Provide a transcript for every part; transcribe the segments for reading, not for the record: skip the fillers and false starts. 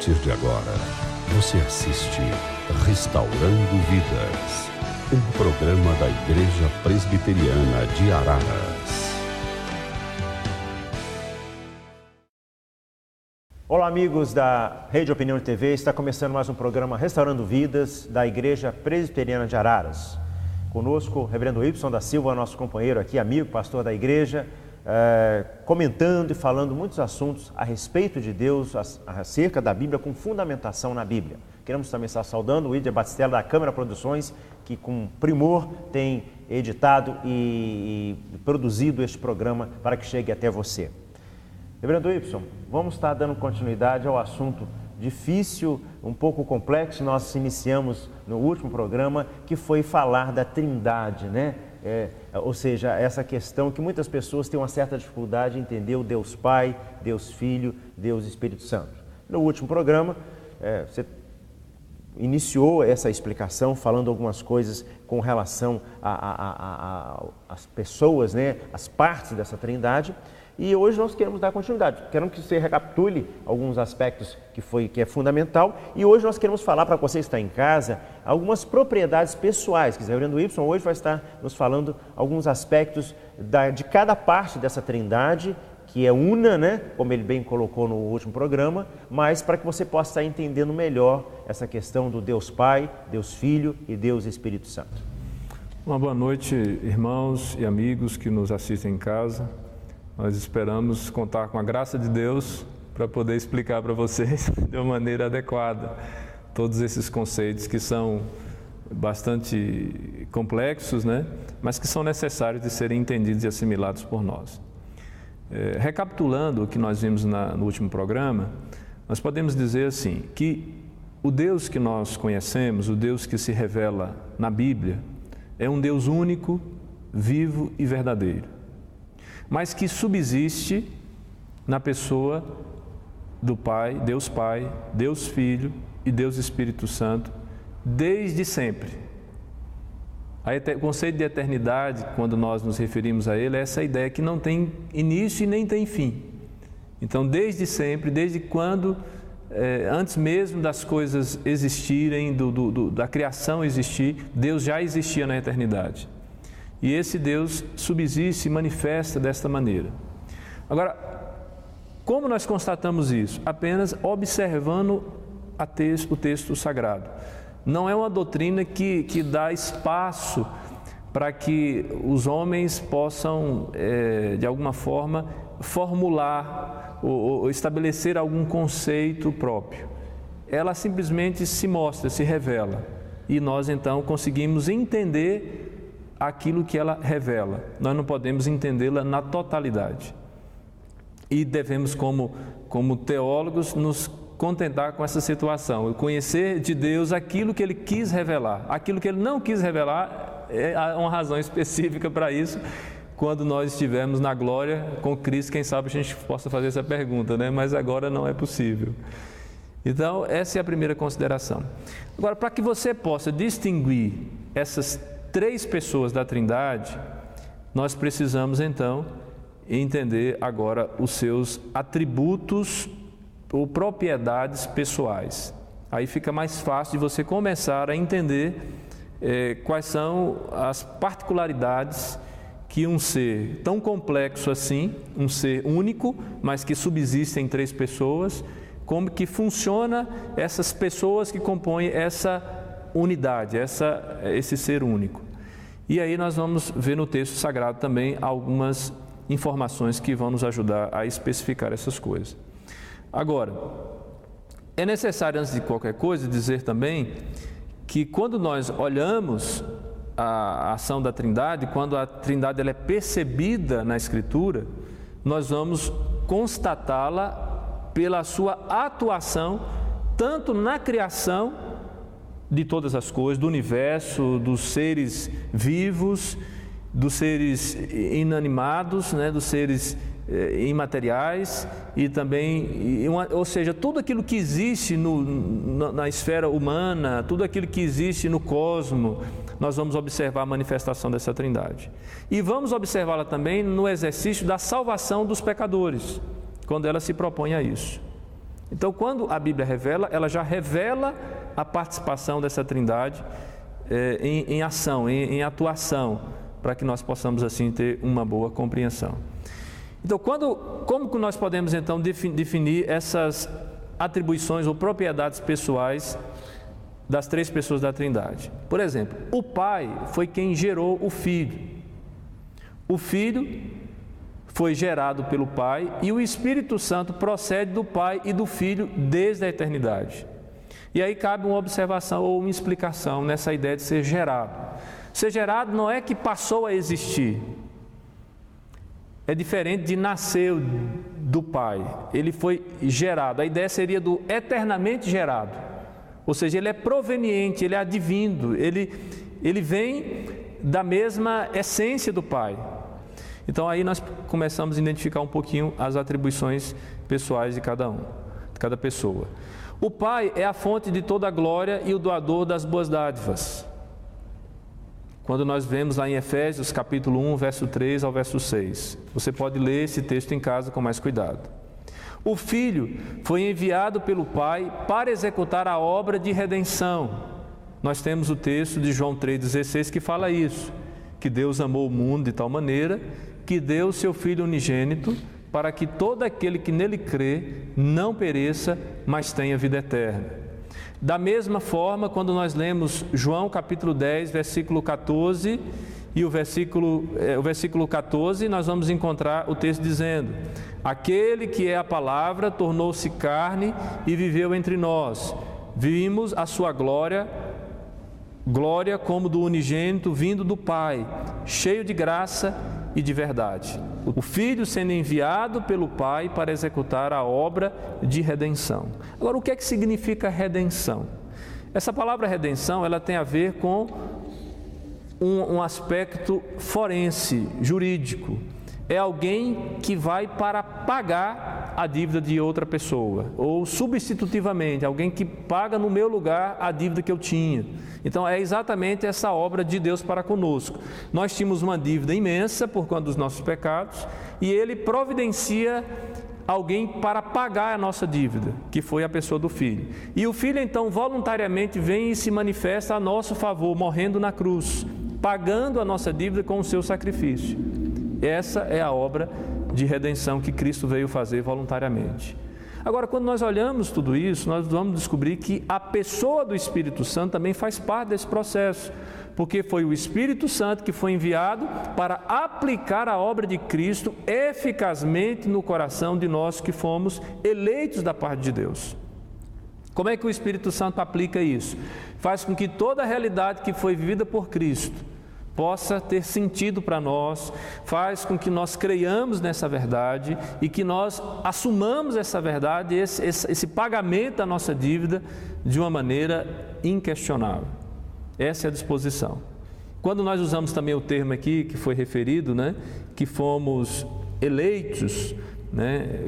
partir de agora, você assiste Restaurando Vidas, um programa da Igreja Presbiteriana de Araras. Olá, amigos da Rede Opinião de TV, está começando mais um programa Restaurando Vidas da Igreja Presbiteriana de Araras. Conosco, o reverendo Y da Silva, nosso companheiro aqui, amigo, pastor da igreja, comentando e falando muitos assuntos a respeito de Deus, acerca da Bíblia, com fundamentação na Bíblia. Queremos também estar saudando o Ider Batistella da Câmara Produções, que com primor tem editado e produzido este programa para que chegue até você. Reverendo Y, vamos estar dando continuidade ao assunto difícil, um pouco complexo. Nós iniciamos no último programa, que foi falar da Trindade, né? Ou seja, essa questão que muitas pessoas têm uma certa dificuldade em entender o Deus Pai, Deus Filho, Deus Espírito Santo. No último programa, você iniciou essa explicação falando algumas coisas com relação às pessoas, né? As partes dessa Trindade. E hoje nós queremos dar continuidade, queremos que você recapitule alguns aspectos que é fundamental, e hoje nós queremos falar para você que está em casa algumas propriedades pessoais, que o reverendo Y hoje vai estar nos falando alguns aspectos de cada parte dessa Trindade, que é una, né, como ele bem colocou no último programa, mas para que você possa estar entendendo melhor essa questão do Deus Pai, Deus Filho e Deus Espírito Santo. Uma boa noite, irmãos e amigos que nos assistem em casa. Nós esperamos contar com a graça de Deus para poder explicar para vocês de uma maneira adequada todos esses conceitos que são bastante complexos, né? Mas que são necessários de serem entendidos e assimilados por nós. Recapitulando o que nós vimos no último programa, nós podemos dizer assim, que o Deus que nós conhecemos, o Deus que se revela na Bíblia, é um Deus único, vivo e verdadeiro, mas que subsiste na pessoa do Pai, Deus Filho e Deus Espírito Santo, desde sempre. O conceito de eternidade, quando nós nos referimos a ele, é essa ideia que não tem início e nem tem fim. Então, desde sempre, desde quando, antes mesmo das coisas existirem, da criação existir, Deus já existia na eternidade. E esse Deus subsiste e manifesta desta maneira. Agora, como nós constatamos isso? Apenas observando o texto sagrado. Não é uma doutrina que dá espaço para que os homens possam, de alguma forma, formular ou estabelecer algum conceito próprio. Ela simplesmente se mostra, se revela. E nós, então, conseguimos entender aquilo que ela revela. Nós não podemos entendê-la na totalidade. E devemos, como teólogos, nos contentar com essa situação, conhecer de Deus aquilo que Ele quis revelar. Aquilo que Ele não quis revelar, há uma razão específica para isso. Quando nós estivermos na glória com Cristo, quem sabe a gente possa fazer essa pergunta, né? Mas agora não é possível. Então, essa é a primeira consideração. Agora, para que você possa distinguir essas três pessoas da Trindade, nós precisamos então entender agora os seus atributos ou propriedades pessoais. Aí fica mais fácil de você começar a entender quais são as particularidades que um ser tão complexo assim, um ser único, mas que subsiste em três pessoas, como que funciona essas pessoas que compõem essa unidade, esse ser único. E aí nós vamos ver no texto sagrado também algumas informações que vão nos ajudar a especificar essas coisas. Agora, é necessário, antes de qualquer coisa, dizer também que quando nós olhamos a ação da Trindade, quando a Trindade ela é percebida na Escritura, nós vamos constatá-la pela sua atuação, tanto na criação de todas as coisas, do universo, dos seres vivos, dos seres inanimados, né, dos seres imateriais e também, ou seja, tudo aquilo que existe na esfera humana, tudo aquilo que existe no cosmos, nós vamos observar a manifestação dessa Trindade. E vamos observá-la também no exercício da salvação dos pecadores, quando ela se propõe a isso. Então, quando a Bíblia revela, ela já revela a participação dessa Trindade em ação, em atuação, para que nós possamos assim ter uma boa compreensão. Então, como que nós podemos então definir essas atribuições ou propriedades pessoais das três pessoas da Trindade? Por exemplo, o Pai foi quem gerou o Filho. O Filho foi gerado pelo Pai e o Espírito Santo procede do Pai e do Filho desde a eternidade. E aí cabe uma observação ou uma explicação nessa ideia de ser gerado. Ser gerado não é que passou a existir. É diferente de nascer do Pai. Ele foi gerado. A ideia seria do eternamente gerado. Ou seja, ele é proveniente, ele é advindo, ele vem da mesma essência do Pai. Então aí nós começamos a identificar um pouquinho as atribuições pessoais de cada pessoa. O Pai é a fonte de toda a glória e o doador das boas dádivas. Quando nós vemos lá em Efésios capítulo 1, verso 3 ao verso 6. Você pode ler esse texto em casa com mais cuidado. O Filho foi enviado pelo Pai para executar a obra de redenção. Nós temos o texto de João 3,16 que fala isso, que Deus amou o mundo de tal maneira que deu o seu Filho unigênito para que todo aquele que nele crê não pereça, mas tenha vida eterna. Da mesma forma, quando nós lemos João capítulo 10, versículo 14 e o versículo 14, nós vamos encontrar o texto dizendo: aquele que é a palavra tornou-se carne e viveu entre nós. Vimos a sua glória como do unigênito vindo do Pai, cheio de graça e de verdade. O Filho sendo enviado pelo Pai para executar a obra de redenção. Agora, o que é que significa redenção? Essa palavra redenção, ela tem a ver com um aspecto forense, jurídico. É alguém que vai para pagar a dívida de outra pessoa, ou substitutivamente, alguém que paga no meu lugar a dívida que eu tinha. Então é exatamente essa obra de Deus para conosco. Nós tínhamos uma dívida imensa por conta dos nossos pecados e Ele providencia alguém para pagar a nossa dívida, que foi a pessoa do Filho. E o Filho então voluntariamente vem e se manifesta a nosso favor, morrendo na cruz, pagando a nossa dívida com o seu sacrifício. Essa é a obra de redenção que Cristo veio fazer voluntariamente. Agora, quando nós olhamos tudo isso, nós vamos descobrir que a pessoa do Espírito Santo também faz parte desse processo, porque foi o Espírito Santo que foi enviado para aplicar a obra de Cristo eficazmente no coração de nós que fomos eleitos da parte de Deus. Como é que o Espírito Santo aplica isso? Faz com que toda a realidade que foi vivida por Cristo possa ter sentido para nós, faz com que nós creiamos nessa verdade e que nós assumamos essa verdade, esse pagamento da nossa dívida de uma maneira inquestionável. Essa é a disposição. Quando nós usamos também o termo aqui que foi referido, que fomos eleitos,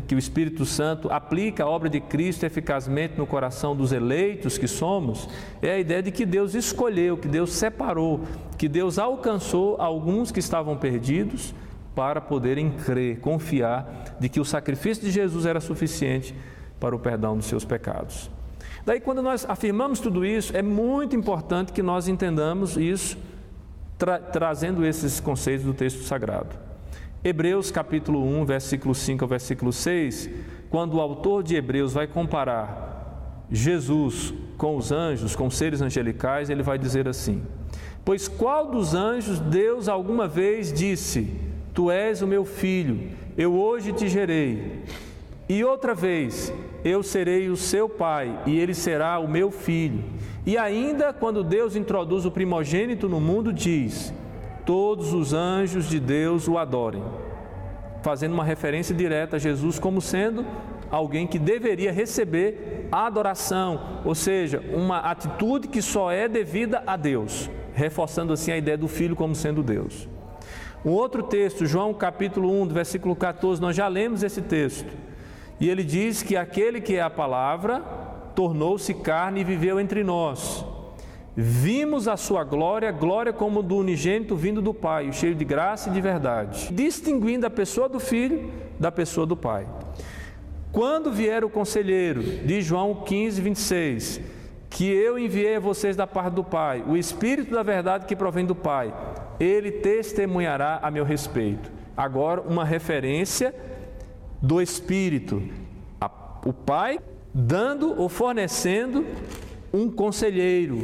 que o Espírito Santo aplica a obra de Cristo eficazmente no coração dos eleitos que somos, é a ideia de que Deus escolheu, que Deus separou, que Deus alcançou alguns que estavam perdidos para poderem crer, confiar de que o sacrifício de Jesus era suficiente para o perdão dos seus pecados. Daí, quando nós afirmamos tudo isso, é muito importante que nós entendamos isso, trazendo esses conceitos do texto sagrado. Hebreus capítulo 1, versículo 5 ao versículo 6, quando o autor de Hebreus vai comparar Jesus com os anjos, com os seres angelicais, ele vai dizer assim: pois qual dos anjos Deus alguma vez disse: tu és o meu filho, eu hoje te gerei, e outra vez, eu serei o seu pai e ele será o meu filho. E ainda quando Deus introduz o primogênito no mundo, diz: todos os anjos de Deus o adorem, fazendo uma referência direta a Jesus como sendo alguém que deveria receber a adoração, ou seja, uma atitude que só é devida a Deus, reforçando assim a ideia do Filho como sendo Deus. Um outro texto, João capítulo 1, versículo 14, nós já lemos esse texto, e ele diz que aquele que é a palavra tornou-se carne e viveu entre nós. Vimos a sua glória, glória como do unigênito vindo do Pai, cheio de graça e de verdade, distinguindo a pessoa do Filho da pessoa do Pai. quando vier o conselheiro, de João 15, 26, que eu enviei a vocês da parte do Pai, o Espírito da verdade que provém do Pai, ele testemunhará a meu respeito. Agora, uma referência do Espírito, o Pai dando ou fornecendo um conselheiro,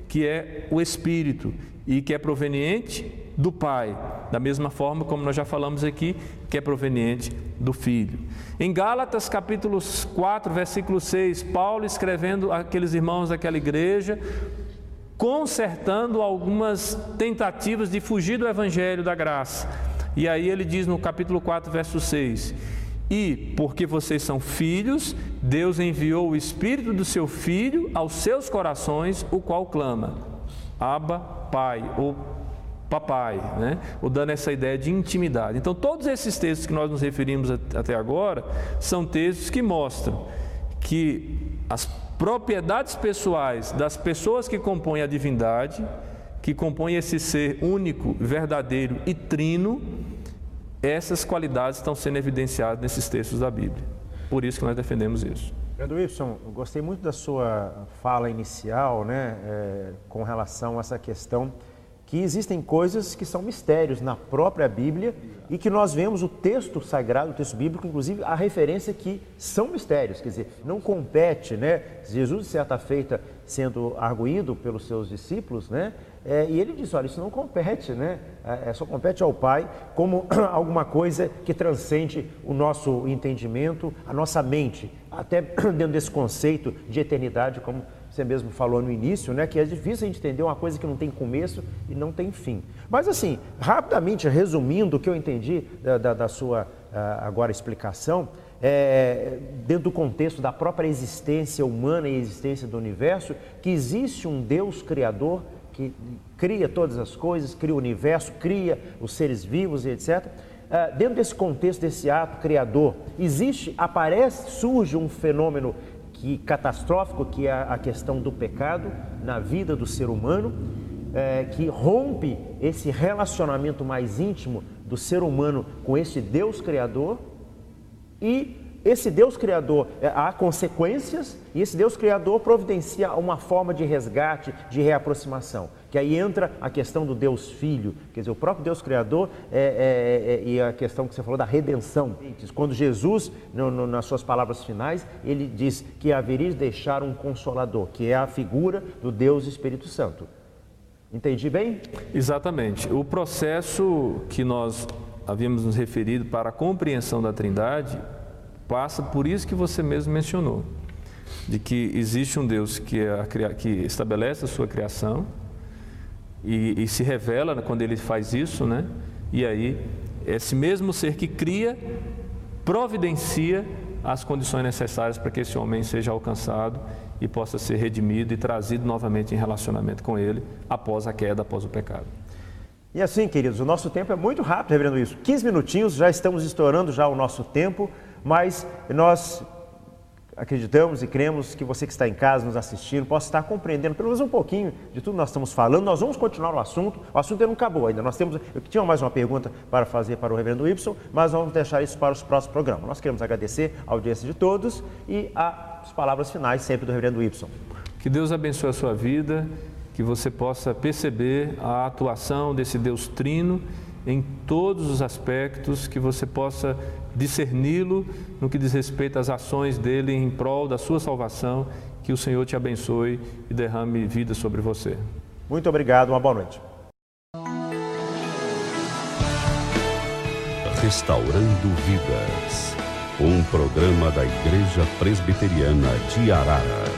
que é o Espírito, e que é proveniente do Pai, da mesma forma como nós já falamos aqui, que é proveniente do Filho. Em Gálatas capítulo 4, versículo 6, Paulo escrevendo àqueles irmãos daquela igreja, consertando algumas tentativas de fugir do Evangelho da graça. E aí ele diz no capítulo 4, verso 6, e porque vocês são filhos, Deus enviou o Espírito do seu Filho aos seus corações, o qual clama, Abba, Pai, ou papai, né? Ou dando essa ideia de intimidade. Então, todos esses textos que nós nos referimos até agora, são textos que mostram que as propriedades pessoais das pessoas que compõem a divindade, que compõem esse ser único, verdadeiro e trino, essas qualidades estão sendo evidenciadas nesses textos da Bíblia. Por isso que nós defendemos isso. Reverendo Wilson, eu gostei muito da sua fala inicial, né, com relação a essa questão que existem coisas que são mistérios na própria Bíblia e que nós vemos o texto sagrado, o texto bíblico, inclusive a referência que são mistérios, quer dizer, não compete, né? Jesus, de certa feita, sendo arguído pelos seus discípulos, né? E ele diz, olha, isso não compete, né? Só compete ao Pai como alguma coisa que transcende o nosso entendimento, a nossa mente, até dentro desse conceito de eternidade, como você mesmo falou no início, né, que é difícil a gente entender uma coisa que não tem começo e não tem fim. Mas assim, rapidamente, resumindo o que eu entendi da sua agora explicação, dentro do contexto da própria existência humana e existência do universo, que existe um Deus criador que cria todas as coisas, cria o universo, cria os seres vivos e etc. Dentro desse contexto, desse ato criador, surge um fenômeno catastrófico, que é a questão do pecado na vida do ser humano, que rompe esse relacionamento mais íntimo do ser humano com esse Deus Criador, e esse Deus Criador, há consequências, e esse Deus Criador providencia uma forma de resgate, de reaproximação, que aí entra a questão do Deus Filho, quer dizer, o próprio Deus Criador e a questão que você falou da redenção. Quando Jesus, nas suas palavras finais, ele diz que haveria de deixar um Consolador, que é a figura do Deus Espírito Santo. Entendi bem? Exatamente. O processo que nós havíamos nos referido para a compreensão da Trindade passa por isso que você mesmo mencionou, de que existe um Deus que estabelece a sua criação e se revela quando ele faz isso, né? E aí, esse mesmo ser que cria, providencia as condições necessárias para que esse homem seja alcançado e possa ser redimido e trazido novamente em relacionamento com ele após a queda, após o pecado. E assim, queridos, o nosso tempo é muito rápido, reverendo Wilson. 15 minutinhos, já estamos estourando já o nosso tempo, mas nós acreditamos e cremos que você que está em casa nos assistindo possa estar compreendendo pelo menos um pouquinho de tudo que nós estamos falando. Nós vamos continuar o assunto não acabou ainda. Eu tinha mais uma pergunta para fazer para o reverendo Wilson, mas vamos deixar isso para os próximos programas. Nós queremos agradecer a audiência de todos e as palavras finais sempre do reverendo Wilson. Que Deus abençoe a sua vida, que você possa perceber a atuação desse Deus Trino em todos os aspectos, que você possa discerni-lo no que diz respeito às ações dele em prol da sua salvação. Que o Senhor te abençoe e derrame vida sobre você. Muito obrigado, uma boa noite. Restaurando Vidas, um programa da Igreja Presbiteriana de Araras.